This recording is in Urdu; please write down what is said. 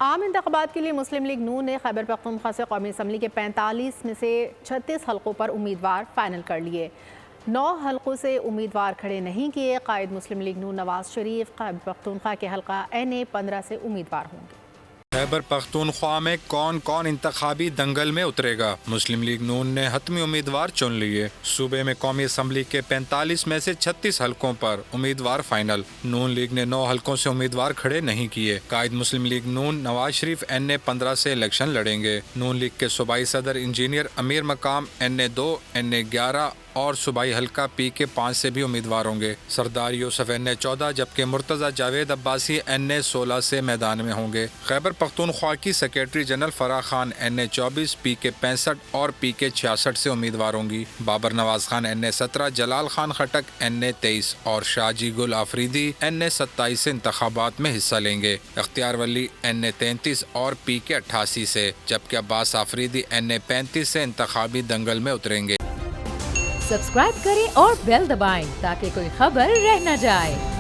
عام انتخابات کے لیے مسلم لیگ نون نے خیبر پختونخوا سے قومی اسمبلی کے 45 میں سے 36 حلقوں پر امیدوار فائنل کر لیے۔ 9 حلقوں سے امیدوار کھڑے نہیں کیے۔ قائد مسلم لیگ نون نواز شریف خیبر پختونخوا کے حلقہ NA 15 سے امیدوار ہوں گے۔ خیبر پختونخوا میں کون کون انتخابی دنگل میں اترے گا؟ مسلم لیگ نون نے حتمی امیدوار چن لیے۔ صوبے میں قومی اسمبلی کے 45 میں سے 36 حلقوں پر امیدوار فائنل۔ نون لیگ نے 9 حلقوں سے امیدوار کھڑے نہیں کیے۔ قائد مسلم لیگ نون نواز شریف NA 15 سے الیکشن لڑیں گے۔ نون لیگ کے صوبائی صدر انجینئر امیر مقام NA 2 NA 11 اور صوبائی حلقہ PK 5 سے بھی امیدوار ہوں گے۔ سردار یوسف NA 14 جبکہ مرتضی جاوید عباسی NA 16 سے میدان میں ہوں گے۔ خیبر پختونخوا کی secretary general Farah Khan NA 24 PK 65 اور PK 66 سے امیدوار ہوں گی۔ بابر نواز خان NA 17 جلال خان خٹک NA 23 اور شاہ جی گل آفریدی NA 27 سے انتخابات میں حصہ لیں گے۔ اختیار ولی NA 33 اور PK 88 سے جبکہ عباس آفریدی NA 35 سے انتخابی دنگل میں اتریں گے۔ سبسکرائب کریں اور بیل دبائیں تاکہ کوئی خبر رہ نہ جائے۔